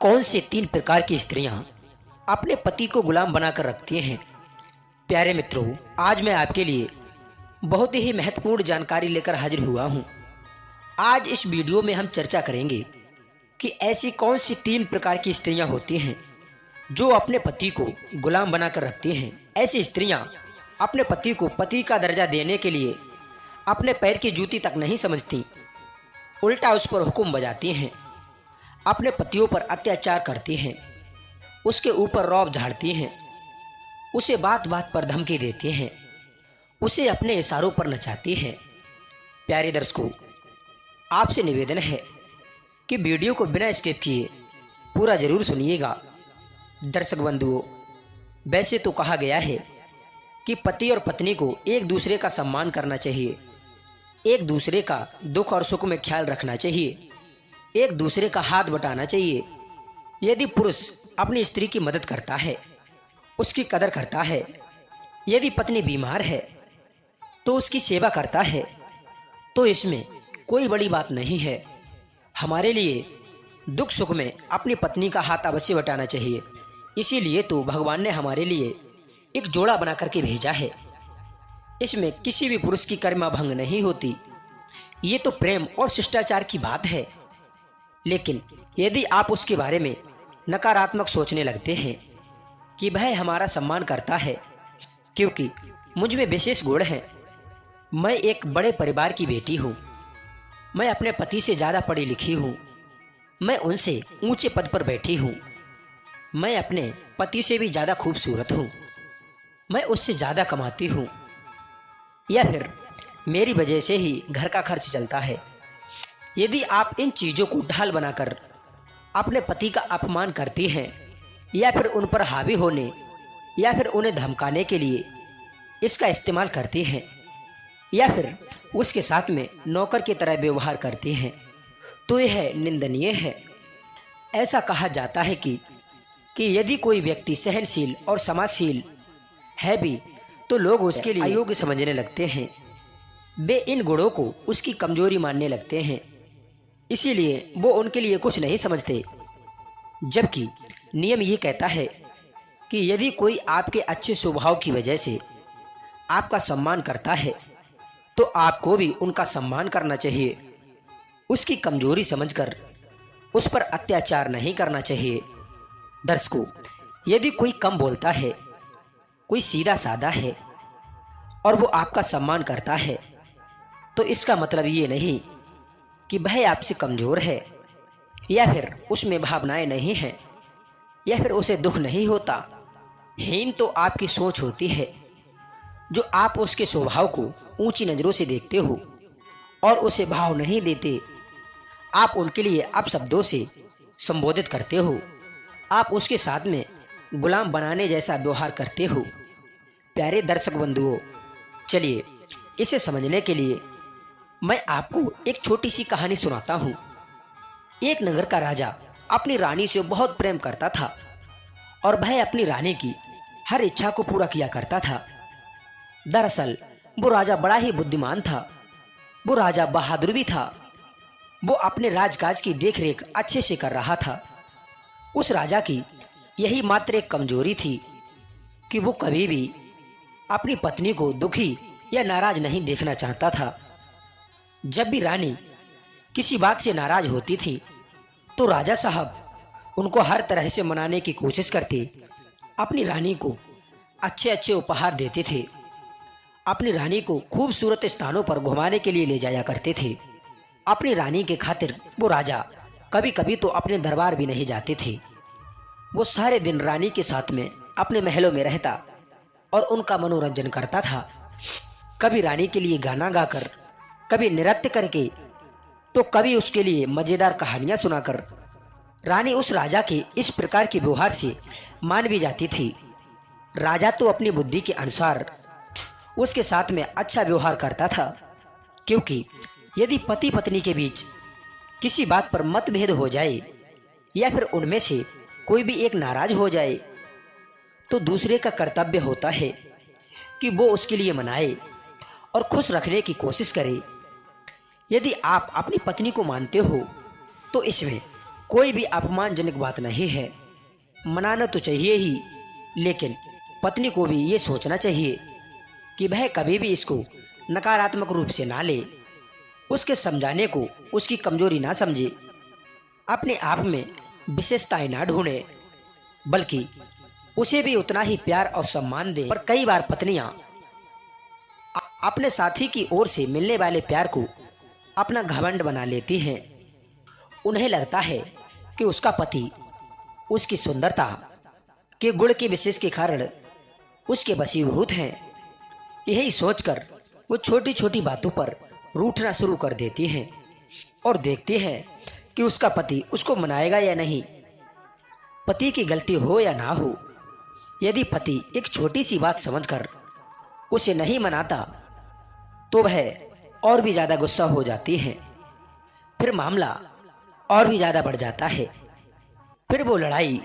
कौन से 3 प्रकार की स्त्रियां अपने पति को गुलाम बनाकर रखती हैं। प्यारे मित्रों, आज मैं आपके लिए बहुत ही महत्वपूर्ण जानकारी लेकर हाजिर हुआ हूं। आज इस वीडियो में हम चर्चा करेंगे कि ऐसी कौन सी 3 प्रकार की स्त्रियां होती हैं जो अपने पति को गुलाम बनाकर रखती हैं। ऐसी स्त्रियां अपने पति को पति का दर्जा देने के लिए अपने पैर की जूती तक नहीं समझती, उल्टा उस पर हुक्म बजाती हैं, अपने पतियों पर अत्याचार करती हैं, उसके ऊपर रौब झाड़ती हैं, उसे बात बात पर धमकी देती हैं, उसे अपने इशारों पर नचाती हैं। प्यारे दर्शकों, आपसे निवेदन है कि वीडियो को बिना स्किप किए पूरा जरूर सुनिएगा। दर्शक बंधुओं, वैसे तो कहा गया है कि पति और पत्नी को एक दूसरे का सम्मान करना चाहिए, एक दूसरे का दुख और सुख में ख्याल रखना चाहिए, एक दूसरे का हाथ बटाना चाहिए। यदि पुरुष अपनी स्त्री की मदद करता है, उसकी कदर करता है, यदि पत्नी बीमार है तो उसकी सेवा करता है, तो इसमें कोई बड़ी बात नहीं है। हमारे लिए दुख सुख में अपनी पत्नी का हाथ अवश्य बटाना चाहिए। इसीलिए तो भगवान ने हमारे लिए एक जोड़ा बना करके भेजा है। इसमें किसी भी पुरुष की कर्मा भंग नहीं होती। ये तो प्रेम और शिष्टाचार की बात है। लेकिन यदि आप उसके बारे में नकारात्मक सोचने लगते हैं कि वह हमारा सम्मान करता है क्योंकि मुझ में विशेष गुण हैं, मैं एक बड़े परिवार की बेटी हूँ, मैं अपने पति से ज़्यादा पढ़ी लिखी हूँ, मैं उनसे ऊंचे पद पर बैठी हूँ, मैं अपने पति से भी ज़्यादा खूबसूरत हूँ, मैं उससे ज़्यादा कमाती हूँ, या फिर मेरी वजह से ही घर का खर्च चलता है। यदि आप इन चीज़ों को ढाल बनाकर अपने पति का अपमान करती हैं या फिर उन पर हावी होने या फिर उन्हें धमकाने के लिए इसका इस्तेमाल करती हैं या फिर उसके साथ में नौकर की तरह व्यवहार करती हैं, तो यह निंदनीय है। ऐसा कहा जाता है कि यदि कोई व्यक्ति सहनशील और समाजशील है भी तो लोग उसके लिए अयोग्य समझने लगते हैं। वे इन गुणों को उसकी कमजोरी मानने लगते हैं, इसीलिए वो उनके लिए कुछ नहीं समझते। जबकि नियम ये कहता है कि यदि कोई आपके अच्छे स्वभाव की वजह से आपका सम्मान करता है तो आपको भी उनका सम्मान करना चाहिए। उसकी कमजोरी समझकर उस पर अत्याचार नहीं करना चाहिए। दर्शकों, यदि कोई कम बोलता है, कोई सीधा साधा है और वो आपका सम्मान करता है, तो इसका मतलब ये नहीं कि वह आपसे कमज़ोर है या फिर उसमें भावनाएं नहीं हैं या फिर उसे दुख नहीं होता। हीन तो आपकी सोच होती है, जो आप उसके स्वभाव को ऊंची नज़रों से देखते हो और उसे भाव नहीं देते। आप उनके लिए अपशब्दों से संबोधित करते हो, आप उसके साथ में गुलाम बनाने जैसा व्यवहार करते हो। प्यारे दर्शक बंधुओं, चलिए इसे समझने के लिए मैं आपको एक छोटी सी कहानी सुनाता हूँ। एक नगर का राजा अपनी रानी से बहुत प्रेम करता था और वह अपनी रानी की हर इच्छा को पूरा किया करता था। दरअसल वो राजा बड़ा ही बुद्धिमान था, वो राजा बहादुर भी था। वो अपने राजकाज की देखरेख अच्छे से कर रहा था। उस राजा की यही मात्र एक कमजोरी थी कि वो कभी भी अपनी पत्नी को दुखी या नाराज नहीं देखना चाहता था। जब भी रानी किसी बात से नाराज होती थी तो राजा साहब उनको हर तरह से मनाने की कोशिश करते, अपनी रानी को अच्छे अच्छे उपहार देते थे, अपनी रानी को खूबसूरत स्थानों पर घुमाने के लिए ले जाया करते थे। अपनी रानी के खातिर वो राजा कभी कभी तो अपने दरबार भी नहीं जाते थे। वो सारे दिन रानी के साथ में अपने महलों में रहता और उनका मनोरंजन करता था। कभी रानी के लिए गाना गाकर, कभी नृत्य करके, तो कभी उसके लिए मज़ेदार कहानियां सुनाकर। रानी उस राजा के इस प्रकार के व्यवहार से मान भी जाती थी। राजा तो अपनी बुद्धि के अनुसार उसके साथ में अच्छा व्यवहार करता था, क्योंकि यदि पति पत्नी के बीच किसी बात पर मतभेद हो जाए या फिर उनमें से कोई भी एक नाराज हो जाए तो दूसरे का कर्तव्य होता है कि वो उसके लिए मनाए और खुश रखने की कोशिश करे। यदि आप अपनी पत्नी को मानते हो तो इसमें कोई भी अपमानजनक बात नहीं है। मनाना तो चाहिए ही, लेकिन पत्नी को भी ये सोचना चाहिए कि वह कभी भी इसको नकारात्मक रूप से ना ले, उसके समझाने को उसकी कमजोरी ना समझे, अपने आप में विशेषताएं ना ढूंढे, बल्कि उसे भी उतना ही प्यार और सम्मान दे। पर कई बार पत्नियां अपने साथी की ओर से मिलने वाले प्यार को अपना घमंड बना लेती हैं। उन्हें लगता है कि उसका पति उसकी सुंदरता के गुण के विशेष के कारण उसके वशीभूत हैं। यही सोचकर वो छोटी छोटी बातों पर रूठना शुरू कर देती हैं और देखती हैं कि उसका पति उसको मनाएगा या नहीं। पति की गलती हो या ना हो, यदि पति एक छोटी सी बात समझकर उसे नहीं मनाता तो वह और भी ज्यादा गुस्सा हो जाती है। फिर मामला और भी ज्यादा बढ़ जाता है। फिर वो लड़ाई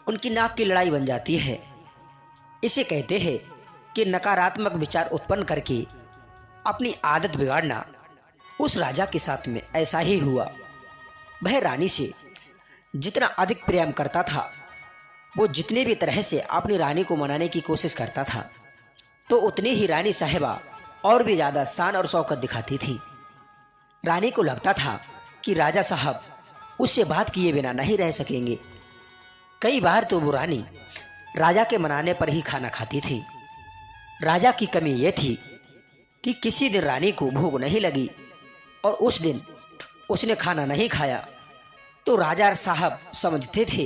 उनकी नाक की लड़ाई बन जाती है। इसे कहते हैं कि नकारात्मक विचार उत्पन्न करके अपनी आदत बिगाड़ना। उस राजा के साथ में ऐसा ही हुआ। वह रानी से जितना अधिक प्रेम करता था, वो जितने भी तरह से अपनी रानी को मनाने की कोशिश करता था, तो उतनी ही रानी साहिबा और भी ज्यादा शान और शौकत दिखाती थी। रानी को लगता था कि राजा साहब उससे बात किए बिना नहीं रह सकेंगे। कई बार तो वो रानी राजा के मनाने पर ही खाना खाती थी। राजा की कमी यह थी कि किसी दिन रानी को भूख नहीं लगी और उस दिन उसने खाना नहीं खाया, तो राजा साहब समझते थे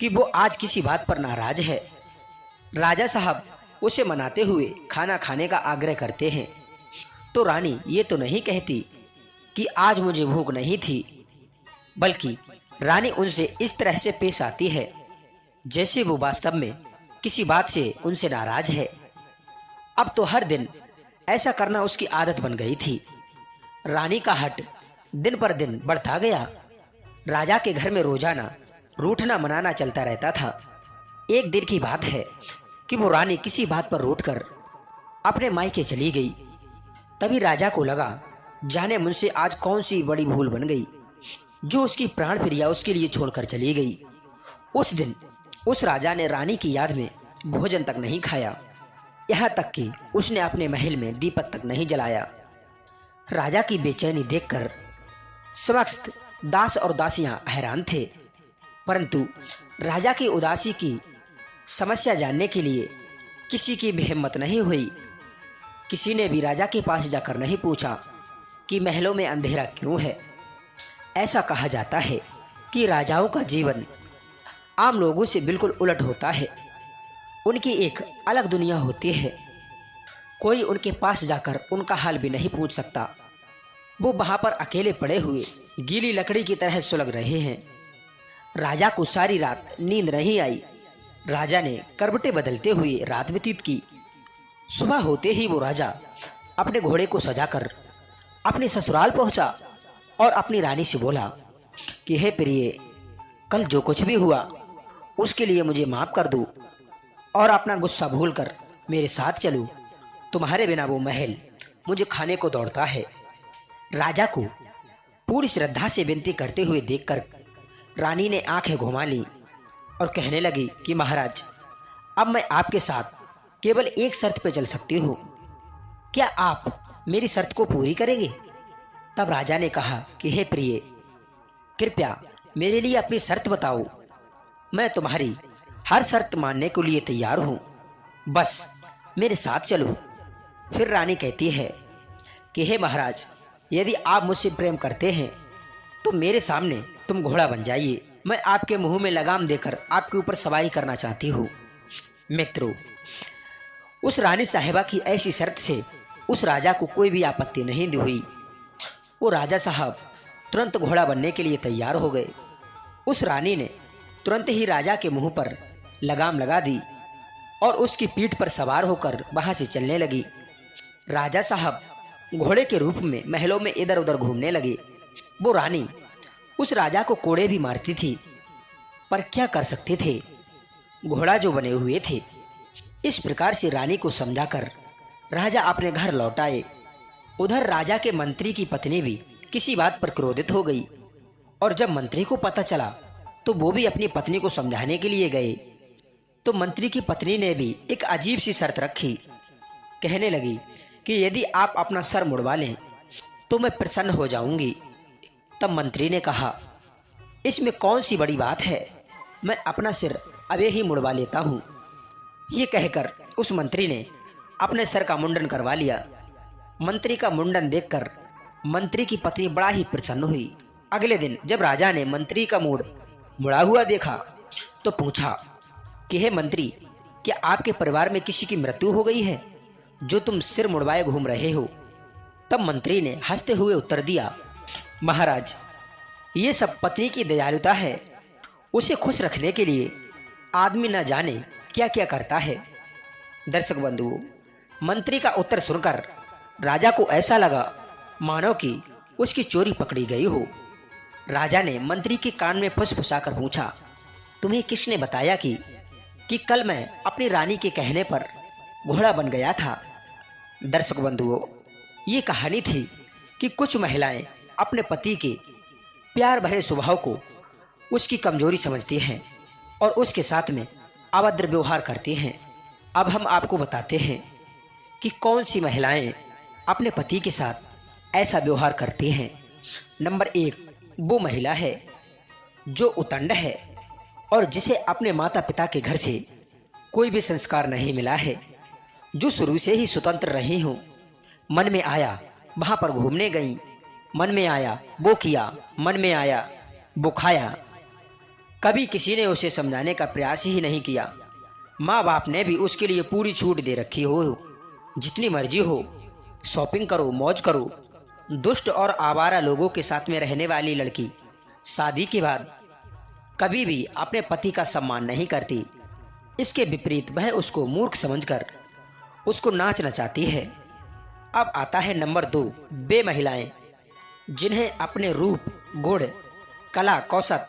कि वो आज किसी बात पर नाराज है। राजा साहब उसे मनाते हुए खाना खाने का आग्रह करते हैं, तो रानी ये तो नहीं कहती कि आज मुझे भूख नहीं थी, बल्कि रानी उनसे इस तरह से पेश आती है जैसे वो वास्तव में किसी बात से उनसे नाराज है। अब तो हर दिन ऐसा करना उसकी आदत बन गई थी। रानी का हट दिन पर दिन बढ़ता गया। राजा के घर में रोजाना रूठना मनाना चलता रहता था। एक दिन की बात है कि वो रानी किसी बात पर रूठकर अपने मायके चली गई। तभी राजा को लगा, जाने मुझसे आज कौन सी बड़ी भूल बन गई जो उसकी प्राण प्रिया उसके लिए छोड़कर चली गई। उस दिन उस राजा ने रानी की याद में भोजन तक नहीं खाया, यहाँ तक कि उसने अपने महल में दीपक तक नहीं जलाया। राजा की बेचैनी देखकर समस्त दास और दासियां हैरान थे, परंतु राजा की उदासी की समस्या जानने के लिए किसी की भी हिम्मत नहीं हुई। किसी ने भी राजा के पास जाकर नहीं पूछा कि महलों में अंधेरा क्यों है। ऐसा कहा जाता है कि राजाओं का जीवन आम लोगों से बिल्कुल उलट होता है। उनकी एक अलग दुनिया होती है। कोई उनके पास जाकर उनका हाल भी नहीं पूछ सकता। वो वहां पर अकेले पड़े हुए गीली लकड़ी की तरह सुलग रहे हैं। राजा को सारी रात नींद नहीं आई। राजा ने करवटें बदलते हुए रात व्यतीत की। सुबह होते ही वो राजा अपने घोड़े को सजाकर अपने ससुराल पहुंचा और अपनी रानी से बोला कि हे प्रिय, कल जो कुछ भी हुआ उसके लिए मुझे माफ कर दो और अपना गुस्सा भूलकर मेरे साथ चलो। तुम्हारे बिना वो महल मुझे खाने को दौड़ता है। राजा को पूरी श्रद्धा से विनती करते हुए देखकर रानी ने आंखें घुमा ली और कहने लगी कि महाराज, अब मैं आपके साथ केवल एक शर्त पे चल सकती हूँ। क्या आप मेरी शर्त को पूरी करेंगे? तब राजा ने कहा कि हे प्रिय, कृपया मेरे लिए अपनी शर्त बताओ। मैं तुम्हारी हर शर्त मानने के लिए तैयार हूँ, बस मेरे साथ चलो। फिर रानी कहती है कि हे महाराज, यदि आप मुझसे प्रेम करते हैं तो मेरे सामने तुम घोड़ा बन जाइए। मैं आपके मुंह में लगाम देकर आपके ऊपर सवारी करना चाहती हूँ। मित्रों, उस रानी साहिबा की ऐसी शर्त से उस राजा को कोई भी आपत्ति नहीं हुई। वो राजा साहब तुरंत घोड़ा बनने के लिए तैयार हो गए। उस रानी ने तुरंत ही राजा के मुंह पर लगाम लगा दी और उसकी पीठ पर सवार होकर वहां से चलने लगी। राजा साहब घोड़े के रूप में महलों में इधर उधर घूमने लगे। वो रानी उस राजा को कोड़े भी मारती थी, पर क्या कर सकते थे, घोड़ा जो बने हुए थे। इस प्रकार से रानी को समझाकर राजा अपने घर लौट आए। उधर राजा के मंत्री की पत्नी भी किसी बात पर क्रोधित हो गई। और जब मंत्री को पता चला तो वो भी अपनी पत्नी को समझाने के लिए गए। तो मंत्री की पत्नी ने भी एक अजीब सी शर्त रखी। कहने लगी कि यदि आप अपना सर मुड़वा लें तो मैं प्रसन्न हो जाऊंगी। तब मंत्री ने कहा, इसमें कौन सी बड़ी बात है, मैं अपना सिर अबे ही मुड़वा लेता हूँ। ये कहकर उस मंत्री ने अपने सर का मुंडन करवा लिया। मंत्री का मुंडन देखकर मंत्री की पत्नी बड़ा ही प्रसन्न हुई। अगले दिन जब राजा ने मंत्री का मूड मुड़ा हुआ देखा तो पूछा कि हे मंत्री, क्या आपके परिवार में किसी की मृत्यु हो गई है जो तुम सिर मुड़वाए घूम रहे हो? तब मंत्री ने हंसते हुए उत्तर दिया, महाराज, ये सब पत्नी की दयालुता है। उसे खुश रखने के लिए आदमी न जाने क्या क्या करता है। दर्शक बंधुओं, मंत्री का उत्तर सुनकर राजा को ऐसा लगा मानो कि उसकी चोरी पकड़ी गई हो। राजा ने मंत्री के कान में फुसफुसाकर पूछा, तुम्हें किसने बताया कि कल मैं अपनी रानी के कहने पर घोड़ा बन गया था? दर्शक बंधुओं, ये कहानी थी कि कुछ महिलाएं अपने पति के प्यार भरे स्वभाव को उसकी कमजोरी समझती हैं और उसके साथ में अभद्र व्यवहार करती हैं। अब हम आपको बताते हैं कि कौन सी महिलाएं अपने पति के साथ ऐसा व्यवहार करती हैं। नंबर 1, वो महिला है जो उतंड है और जिसे अपने माता पिता के घर से कोई भी संस्कार नहीं मिला है, जो शुरू से ही स्वतंत्र रही हूँ। मन में आया वहाँ पर घूमने गई, मन में आया वो किया, मन में आया वो खाया। कभी किसी ने उसे समझाने का प्रयास ही नहीं किया। माँ बाप ने भी उसके लिए पूरी छूट दे रखी हो, जितनी मर्जी हो शॉपिंग करो, मौज करो। दुष्ट और आवारा लोगों के साथ में रहने वाली लड़की शादी के बाद कभी भी अपने पति का सम्मान नहीं करती। इसके विपरीत वह उसको मूर्ख समझकर उसको नाच नचाती है। अब आता है नंबर 2, वे महिलाएं जिन्हें अपने रूप, गुण, कला, कौशल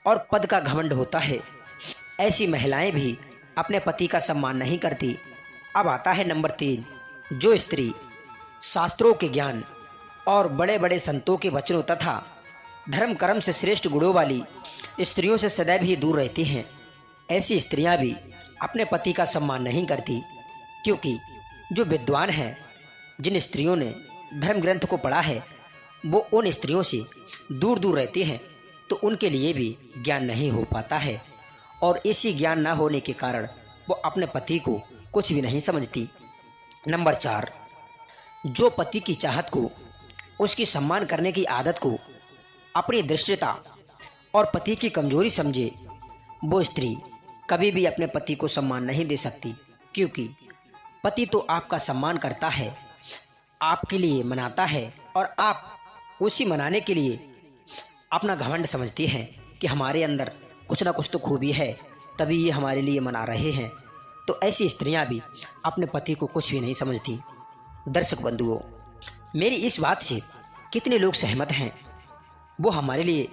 और पद का घमंड होता है। ऐसी महिलाएं भी अपने पति का सम्मान नहीं करती। अब आता है नंबर 3, जो स्त्री शास्त्रों के ज्ञान और बड़े बड़े संतों के वचनों तथा धर्म कर्म से श्रेष्ठ गुणों वाली स्त्रियों से सदैव ही दूर रहती हैं। ऐसी स्त्रियां भी अपने पति का सम्मान नहीं करती, क्योंकि जो विद्वान हैं, जिन स्त्रियों ने धर्म ग्रंथ को पढ़ा है, वो उन स्त्रियों से दूर दूर रहती हैं, तो उनके लिए भी ज्ञान नहीं हो पाता है और इसी ज्ञान ना होने के कारण वो अपने पति को कुछ भी नहीं समझती। नंबर 4, जो पति की चाहत को, उसकी सम्मान करने की आदत को अपनी दृष्टता और पति की कमजोरी समझे, वो स्त्री कभी भी अपने पति को सम्मान नहीं दे सकती, क्योंकि पति तो आपका सम्मान करता है, आपके लिए मनाता है और आप उसी मनाने के लिए अपना घमंड समझती हैं कि हमारे अंदर कुछ ना कुछ तो खूबी है, तभी ये हमारे लिए मना रहे हैं। तो ऐसी स्त्रियां भी अपने पति को कुछ भी नहीं समझती। दर्शक बंधुओं, मेरी इस बात से कितने लोग सहमत हैं, वो हमारे लिए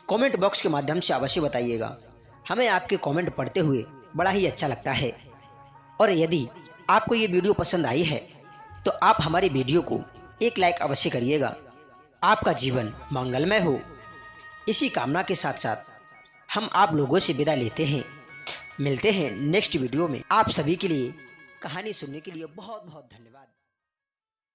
कमेंट बॉक्स के माध्यम से अवश्य बताइएगा। हमें आपके कमेंट पढ़ते हुए बड़ा ही अच्छा लगता है। और यदि आपको ये वीडियो पसंद आई है तो आप हमारी वीडियो को एक लाइक अवश्य करिएगा। आपका जीवन मंगलमय हो, इसी कामना के साथ साथ हम आप लोगों से विदा लेते हैं। मिलते हैं नेक्स्ट वीडियो में। आप सभी के लिए कहानी सुनने के लिए बहुत बहुत धन्यवाद।